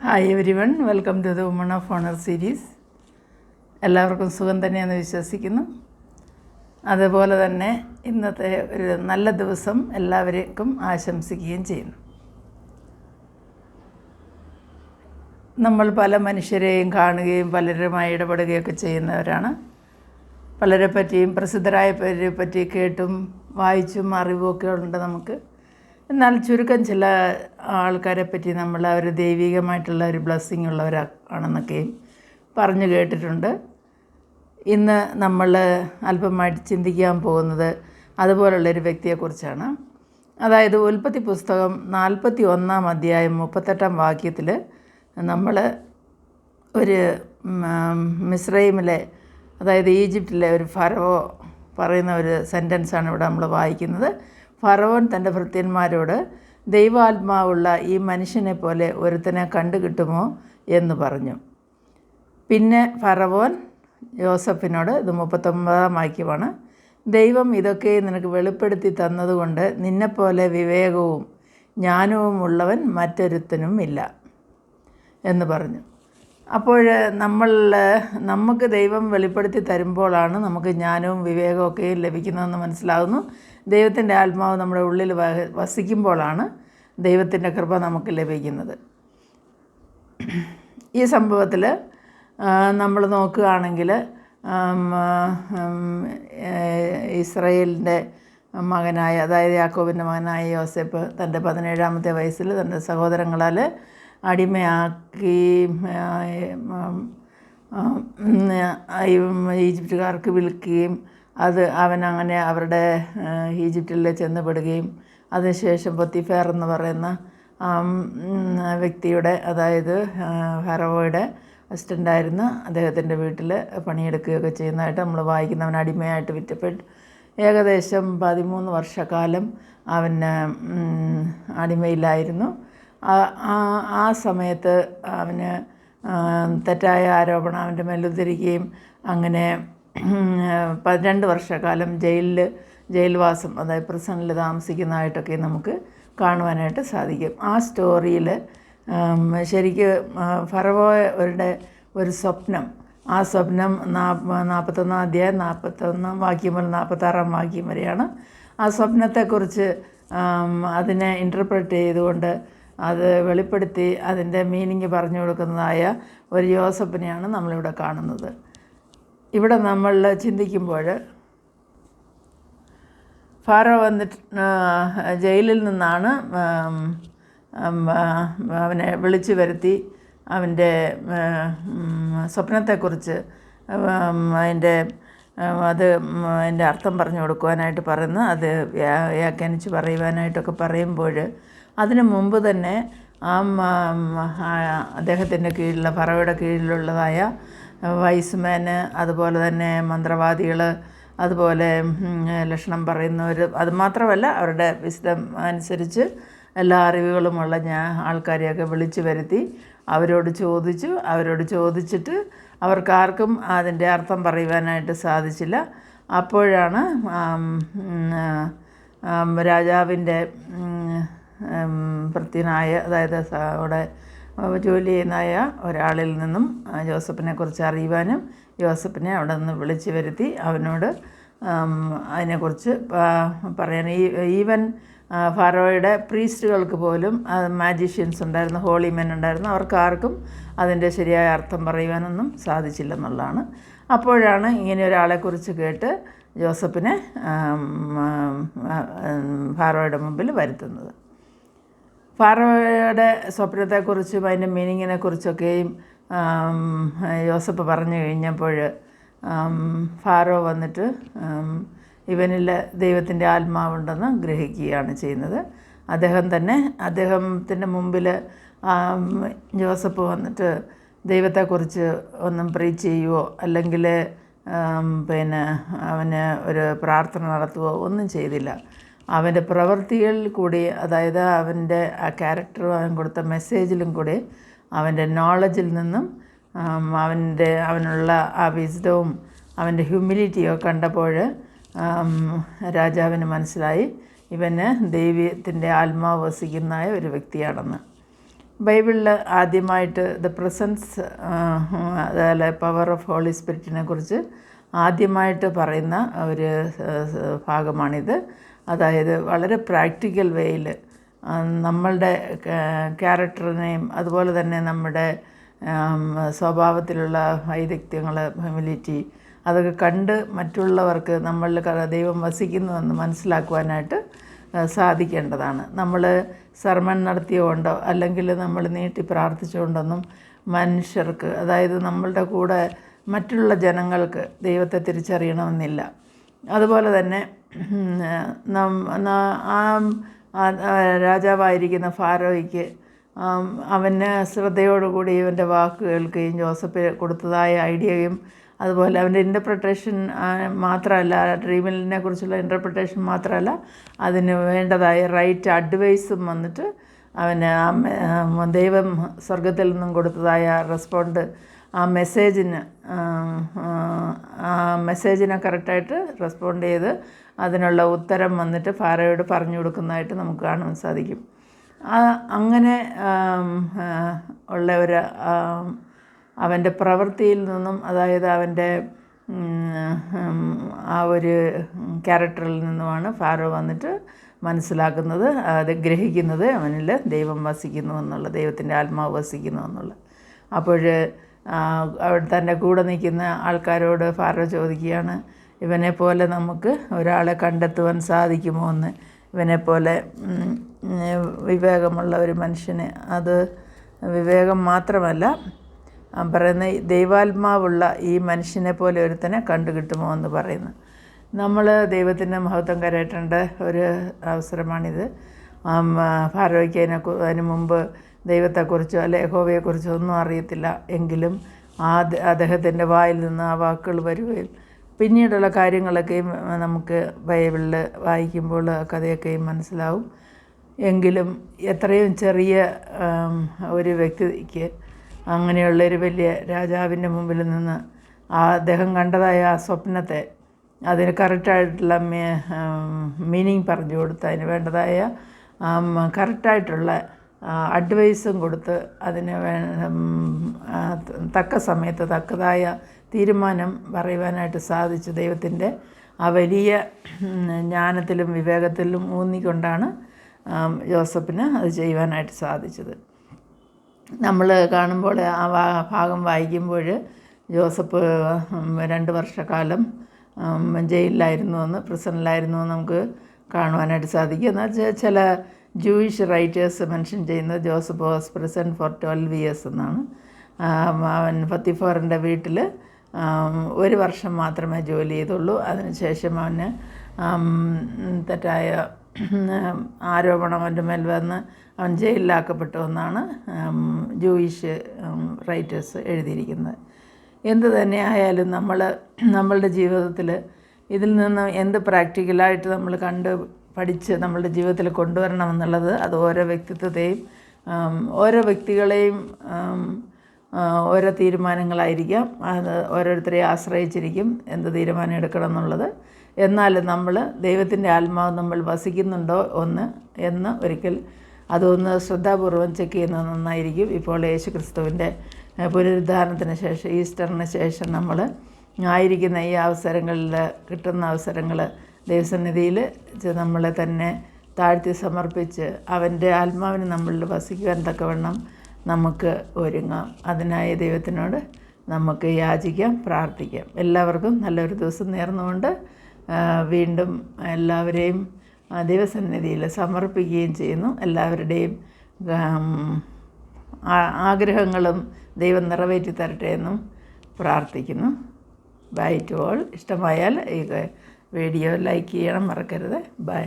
Hi everyone, welcome to the woman of honour series. എല്ലാവർക്കും സുഖം തന്നെയെന്ന് വിശ്വസിക്കുന്നു. അതുപോലെ തന്നെ ഇന്നത്തെ ഒരു നല്ല ദിവസം എല്ലാവർക്കും ആശംസിക്കുകയും ചെയ്യുന്നു. നമ്മൾ പല മനുഷ്യരെയും കാണുകയും പലരുമായി ഇടപെടുകയൊക്കെ ചെയ്യുന്നവരാണ്. പലരെ പറ്റിയും പ്രസിദ്ധരായവരെ പറ്റി കേട്ടും വായിച്ചും അറിവുമൊക്കെ ഉണ്ട് നമുക്ക്. എന്നാൽ ചുരുക്കം ചില ആൾക്കാരെ പറ്റി നമ്മൾ അവർ ദൈവികമായിട്ടുള്ള ഒരു ബ്ലെസ്സിങ് ഉള്ളവരാണെന്നൊക്കെയും പറഞ്ഞു കേട്ടിട്ടുണ്ട്. ഇന്ന് നമ്മൾ അല്പമായിട്ട് ചിന്തിക്കാൻ പോകുന്നത് അതുപോലുള്ളൊരു വ്യക്തിയെക്കുറിച്ചാണ്. അതായത് ഉൽപ്പത്തി പുസ്തകം 41 അധ്യായം 38 വാക്യത്തിൽ നമ്മൾ ഒരു മിസ്രൈമിലെ, അതായത് ഈജിപ്തിലെ ഒരു ഫറവോ പറയുന്ന ഒരു സെൻറ്റൻസാണ് ഇവിടെ നമ്മൾ വായിക്കുന്നത്. ഫറവോൻ തൻ്റെ ഭൃത്യന്മാരോട്, ദൈവാത്മാവുള്ള ഈ മനുഷ്യനെ പോലെ ഒരുത്തനെ കണ്ടുകിട്ടുമോ എന്ന് പറഞ്ഞു. പിന്നെ ഫറവോൻ യോസഫിനോട്, ഇത് 39 വാക്യമാണ്, ദൈവം ഇതൊക്കെ നിനക്ക് വെളിപ്പെടുത്തി തന്നതുകൊണ്ട് നിന്നെപ്പോലെ വിവേകവും ജ്ഞാനവും ഉള്ളവൻ മറ്റൊരുത്തനും ഇല്ല എന്ന് പറഞ്ഞു. അപ്പോൾ നമുക്ക് ദൈവം വെളിപ്പെടുത്തി തരുമ്പോഴാണ് നമുക്ക് ജ്ഞാനവും വിവേകമൊക്കെ ലഭിക്കുന്നതെന്ന് മനസ്സിലാകുന്നു. ദൈവത്തിൻ്റെ ആത്മാവ് നമ്മുടെ ഉള്ളിൽ വസിക്കുമ്പോഴാണ് ദൈവത്തിൻ്റെ കൃപ നമുക്ക് ലഭിക്കുന്നത്. ഈ സംഭവത്തിൽ നമ്മൾ നോക്കുകയാണെങ്കിൽ ഇസ്രായേലിൻ്റെ മകനായ, അതായത് യാക്കോബിൻ്റെ മകനായ യോസേപ്പ് തൻ്റെ 17 വയസ്സിൽ തൻ്റെ സഹോദരങ്ങളാൽ അടിമയാക്കി ഈജിപ്തുകാർക്ക് വിൽക്കുകയും അവനങ്ങനെ അവരുടെ ഈജിപ്തിൽ ചെന്നുപെടുകയും അതിനുശേഷം പൊത്തിഫേർ എന്ന് പറയുന്ന വ്യക്തിയുടെ, അതായത് ഫറവോയുടെ അസിസ്റ്റൻ്റായിരുന്ന അദ്ദേഹത്തിൻ്റെ വീട്ടിൽ പണിയെടുക്കുകയൊക്കെ ചെയ്യുന്നതായിട്ട് നമ്മൾ വായിക്കുന്നവൻ അടിമയായിട്ട് വിറ്റപ്പെട്ട് ഏകദേശം 13 വർഷക്കാലം അവൻ അടിമയിലായിരുന്നു. ആ സമയത്ത് അവന് തെറ്റായ ആരോപണം അവൻ്റെ മേലുദ്ധരിക്കുകയും അങ്ങനെ 12 വർഷക്കാലം ജയിൽവാസം, അതായത് പ്രിസണിൽ താമസിക്കുന്നതായിട്ടൊക്കെ നമുക്ക് കാണുവാനായിട്ട് സാധിക്കും. ആ സ്റ്റോറിയിൽ ഫറവോയുടെ ഒരു സ്വപ്നം, ആ സ്വപ്നം 41 അധ്യായം 41 വാക്യം മുതൽ 46 വാക്യം വരെയാണ്. ആ സ്വപ്നത്തെക്കുറിച്ച് അതിനെ ഇൻ്റർപ്രറ്റ് ചെയ്തുകൊണ്ട് അത് വെളിപ്പെടുത്തി അതിൻ്റെ മീനിങ് പറഞ്ഞു കൊടുക്കുന്നതായ ഒരു യോസഫിനെയാണ് നമ്മളിവിടെ കാണുന്നത്. ഇവിടെ നമ്മൾ ചിന്തിക്കുമ്പോൾ ഫാറോ വന്നിട്ട് ജയിലിൽ നിന്നാണ് അവനെ വിളിച്ചു വരുത്തി അവൻ്റെ സ്വപ്നത്തെക്കുറിച്ച് അതിൻ്റെ അർത്ഥം പറഞ്ഞു കൊടുക്കുവാനായിട്ട് പറയുന്നു. അത് വ്യാഖ്യാനിച്ച് പറയുവാനായിട്ടൊക്കെ പറയുമ്പോൾ അതിനു മുമ്പ് തന്നെ അദ്ദേഹത്തിൻ്റെ കീഴിലുള്ള, ഫറവോയുടെ കീഴിലുള്ളതായ വൈസ്മാന്, അതുപോലെ തന്നെ മന്ത്രവാദികൾ, അതുപോലെ ലക്ഷണം പറയുന്നവർ, അതുമാത്രമല്ല അവരുടെ വിസ്ഡം അനുസരിച്ച് എല്ലാ അറിവുകളുമുള്ള ആൾക്കാരെയൊക്കെ വിളിച്ചു വരുത്തി അവരോട് ചോദിച്ചിട്ട് അവർക്കാർക്കും അതിൻ്റെ അർത്ഥം പറയുവാനായിട്ട് സാധിച്ചില്ല. അപ്പോഴാണ് രാജാവിൻ്റെ ഭൃത്യനായ, അതായത് അവിടെ ജോലി ചെയ്യുന്നതായ ഒരാളിൽ നിന്നും ജോസഫിനെക്കുറിച്ച് അറിയുവാനും യോസഫിനെ അവിടെ നിന്ന് വിളിച്ചു വരുത്തി അവനോട് അതിനെക്കുറിച്ച് പറയാൻ, ഈവൻ ഫറോയുടെ പ്രീസ്റ്റുകൾക്ക് പോലും മാജീഷ്യൻസ് ഉണ്ടായിരുന്നു, ഹോളി മെൻ ഉണ്ടായിരുന്നു, അവർക്കാർക്കും അതിൻ്റെ ശരിയായ അർത്ഥം പറയുവാനൊന്നും സാധിച്ചില്ലെന്നുള്ളതാണ്. അപ്പോഴാണ് ഇങ്ങനെ ഒരാളെക്കുറിച്ച് കേട്ട് ജോസഫിനെ ഫറോയുടെ മുമ്പിൽ വരുത്തുന്നത്. ഫറോയുടെ സ്വപ്നത്തെക്കുറിച്ചും അതിൻ്റെ മീനിങ്ങിനെക്കുറിച്ചൊക്കെയും യോസഫ് പറഞ്ഞു കഴിഞ്ഞപ്പോൾ ഫാറോ വന്നിട്ട് ഇവനിൽ ദൈവത്തിൻ്റെ ആത്മാവുണ്ടെന്ന് ഗ്രഹിക്കുകയാണ് ചെയ്യുന്നത്. അദ്ദേഹത്തിൻ്റെ മുമ്പിൽ ജോസഫ് വന്നിട്ട് ദൈവത്തെക്കുറിച്ച് ഒന്നും പ്രീച്ച് ചെയ്യുവോ അല്ലെങ്കിൽ അവന് ഒരു പ്രാർത്ഥന നടത്തുവോ ഒന്നും ചെയ്തില്ല. അവൻ്റെ പ്രവൃത്തികളിൽ കൂടി, അതായത് അവൻ്റെ ആ ക്യാരക്ടറും അവൻ കൊടുത്ത മെസ്സേജിലും കൂടി, അവൻ്റെ നോളജിൽ നിന്നും അവനുള്ള ആ വിസ്ഡവും അവൻ്റെ ഹ്യൂമിലിറ്റിയോ കണ്ടപ്പോൾ രാജാവിന് മനസ്സിലായി ഇവന് ദൈവത്തിൻ്റെ ആത്മാവ് വസിക്കുന്ന ഒരു വ്യക്തിയാണെന്ന്. ബൈബിളിൽ ആദ്യമായിട്ട് ദ പ്രസൻസ് അതുപോലെ പവർ ഓഫ് ഹോളി സ്പിരിറ്റിനെ കുറിച്ച് ആദ്യമായിട്ട് പറയുന്ന ഒരു ഭാഗമാണിത്. അതായത് വളരെ പ്രാക്ടിക്കൽ വേയിൽ നമ്മളുടെ ക്യാരക്ടറിനെയും അതുപോലെ തന്നെ നമ്മുടെ സ്വഭാവത്തിലുള്ള വൈദഗ്ധ്യങ്ങൾ, ഹ്യൂമിലിറ്റി, അതൊക്കെ കണ്ട് മറ്റുള്ളവർക്ക് നമ്മളിൽ ദൈവം വസിക്കുന്നുവെന്ന് മനസ്സിലാക്കുവാനായിട്ട് സാധിക്കേണ്ടതാണ്. നമ്മൾ സർമൺ നടത്തിയോണ്ടോ അല്ലെങ്കിൽ നമ്മൾ നീട്ടി പ്രാർത്ഥിച്ചുകൊണ്ടൊന്നും മനുഷ്യർക്ക്, അതായത് നമ്മളുടെ കൂടെ മറ്റുള്ള ജനങ്ങൾക്ക് ദൈവത്തെ തിരിച്ചറിയണമെന്നില്ല. അതുപോലെ തന്നെ രാജാവായിരിക്കുന്ന ഫാരോയ്ക്ക് അവന് ശ്രദ്ധയോടുകൂടി ഇവൻ്റെ വാക്ക് കേൾക്കുകയും ജോസഫ് കൊടുത്തതായ ഐഡിയയും അതുപോലെ അവൻ്റെ ഇൻ്റർപ്രിട്ടേഷൻ മാത്രമല്ല, ഡ്രീമിനെ കുറിച്ചുള്ള ഇൻ്റർപ്രിട്ടേഷൻ മാത്രമല്ല, അതിന് വേണ്ടതായ റൈറ്റ് അഡ്വൈസും വന്നിട്ട് അവന് ദൈവം സ്വർഗത്തിൽ നിന്നും കൊടുത്തതായ റെസ്പോണ്ട് ആ മെസ്സേജിനെ കറക്റ്റായിട്ട് റെസ്പോണ്ട് ചെയ്ത് അതിനുള്ള ഉത്തരം വന്നിട്ട് ഫാറോയോട് പറഞ്ഞു കൊടുക്കുന്നതായിട്ട് നമുക്ക് കാണാൻ സാധിക്കും. അങ്ങനെ ഉള്ള ഒരു അവൻ്റെ പ്രവൃത്തിയിൽ നിന്നും, അതായത് അവൻ്റെ ആ ഒരു ക്യാരക്ടറിൽ നിന്നുമാണ് ഫാറോ വന്നിട്ട് മനസ്സിലാക്കുന്നത്, അത് ഗ്രഹിക്കുന്നത് അവനിൽ ദൈവം വസിക്കുന്നു എന്നുള്ള, ദൈവത്തിൻ്റെ ആത്മാവ് വസിക്കുന്നു എന്നുള്ള. അപ്പോൾ തൻ്റെ കൂടെ നിൽക്കുന്ന ആൾക്കാരോട് ഫാറോ ചോദിക്കുകയാണ്, ഇവനെപ്പോലെ നമുക്ക് ഒരാളെ കണ്ടെത്തുവാൻ സാധിക്കുമോ എന്ന്. ഇവനെപ്പോലെ വിവേകമുള്ള ഒരു മനുഷ്യന്, അത് വിവേകം മാത്രമല്ല പറയുന്ന ദൈവാത്മാവുള്ള ഈ മനുഷ്യനെ പോലെ ഒരുത്തനെ കണ്ടുകിട്ടുമോ എന്ന് പറയുന്നു. നമ്മൾ ദൈവത്തിൻ്റെ മഹത്വം കരയേറ്റേണ്ട ഒരു അവസരമാണിത്. ഫാറോയ്ക്ക് അതിന് മുമ്പ് ദൈവത്തെക്കുറിച്ചോ അല്ലെ യഹോവയെക്കുറിച്ചോ ഒന്നും അറിയത്തില്ല. എങ്കിലും അദ്ദേഹത്തിൻ്റെ വായിൽ നിന്ന് ആ വാക്കുകൾ വരികയും പിന്നീടുള്ള കാര്യങ്ങളൊക്കെയും നമുക്ക് ബൈബിളിൽ വായിക്കുമ്പോൾ കഥയൊക്കെയും മനസ്സിലാവും. എങ്കിലും എത്രയും ചെറിയ ഒരു വ്യക്തിക്ക് അങ്ങനെയുള്ളൊരു വലിയ രാജാവിൻ്റെ മുമ്പിൽ നിന്ന് അദ്ദേഹം കണ്ടതായ ആ സ്വപ്നത്തെ അതിന് കറക്റ്റായിട്ടുള്ള മീനിങ് പറഞ്ഞു കൊടുത്ത് അതിന് വേണ്ടതായ കറക്റ്റായിട്ടുള്ള അഡ്വൈസും കൊടുത്ത് അതിന് തക്ക സമയത്ത് തക്കതായ തീരുമാനം പറയുവാനായിട്ട് സാധിച്ചു. ദൈവത്തിൻ്റെ ആ വലിയ ജ്ഞാനത്തിലും വിവേകത്തിലും ഊന്നിക്കൊണ്ടാണ് ജോസഫിന് അത് ചെയ്യുവാനായിട്ട് സാധിച്ചത്. നമ്മൾ കാണുമ്പോൾ ആ ഭാഗം വായിക്കുമ്പോൾ ജോസഫ് 2 വർഷക്കാലം ജയിലിലായിരുന്നുവെന്ന്, പ്രിസണിലായിരുന്നുവെന്ന് നമുക്ക് കാണുവാനായിട്ട് സാധിക്കും. എന്നാൽ ചില ജൂയിഷ് റൈറ്റേഴ്സ് മെൻഷൻ ചെയ്യുന്നത് Joseph was prison for 12 years എന്നാണ്. അവൻ പത്തിഫാറിൻ്റെ വീട്ടിൽ 1 വർഷം മാത്രമേ ജോലി ചെയ്തുള്ളൂ. അതിനുശേഷം അവന് തെറ്റായ ആരോപണം അവൻ്റെ മേൽ വന്ന് അവൻ ജയിലിലാക്കപ്പെട്ടു എന്നാണ് ജൂയിഷ് റൈറ്റേഴ്സ് എഴുതിയിരിക്കുന്നത്. എന്ത് തന്നെ ആയാലും നമ്മളുടെ ജീവിതത്തിൽ ഇതിൽ നിന്ന് എന്ത് പ്രാക്ടിക്കലായിട്ട് നമ്മൾ കണ്ട് പഠിച്ച് നമ്മളുടെ ജീവിതത്തിൽ കൊണ്ടുവരണമെന്നുള്ളത് അത് ഓരോ വ്യക്തിത്വത്തെയും ഓരോ വ്യക്തികളെയും ഓരോ തീരുമാനങ്ങളായിരിക്കാം. അത് ഓരോരുത്തരെയും ആശ്രയിച്ചിരിക്കും എന്ത് തീരുമാനം എടുക്കണം എന്നുള്ളത്. എന്നാലും നമ്മൾ ദൈവത്തിൻ്റെ ആത്മാവ് നമ്മൾ വസിക്കുന്നുണ്ടോ എന്ന് ഒരിക്കൽ അതൊന്ന് ശ്രദ്ധാപൂർവം ചെക്ക് ചെയ്യുന്നത് നന്നായിരിക്കും. ഇപ്പോൾ യേശു ക്രിസ്തുവിൻ്റെ പുനരുദ്ധാരണത്തിന് ശേഷം, ഈസ്റ്ററിന് ശേഷം നമ്മൾ ആയിരിക്കുന്ന ഈ അവസരങ്ങളിൽ, കിട്ടുന്ന അവസരങ്ങൾ ദൈവസന്നിധിയിൽ നമ്മളെ തന്നെ താഴ്ത്തി സമർപ്പിച്ച് അവൻ്റെ ആത്മാവിന് നമ്മളിൽ വസിക്കുവാൻ തക്കവണ്ണം നമുക്ക് ഒരുങ്ങാം. അതിനായി ദൈവത്തിനോട് നമുക്ക് യാചിക്കാം, പ്രാർത്ഥിക്കാം. എല്ലാവർക്കും നല്ലൊരു ദിവസം നേർന്നുകൊണ്ട് വീണ്ടും എല്ലാവരെയും ദൈവസന്നിധിയിൽ സമർപ്പിക്കുകയും ചെയ്യുന്നു. എല്ലാവരുടെയും ആഗ്രഹങ്ങളും ദൈവം നിറവേറ്റി തരട്ടെ എന്നും പ്രാർത്ഥിക്കുന്നു. Bye to all. ഇഷ്ടമായാൽ ഈ വീഡിയോ ലൈക്ക് ചെയ്യണം മറക്കരുത്. ബൈ.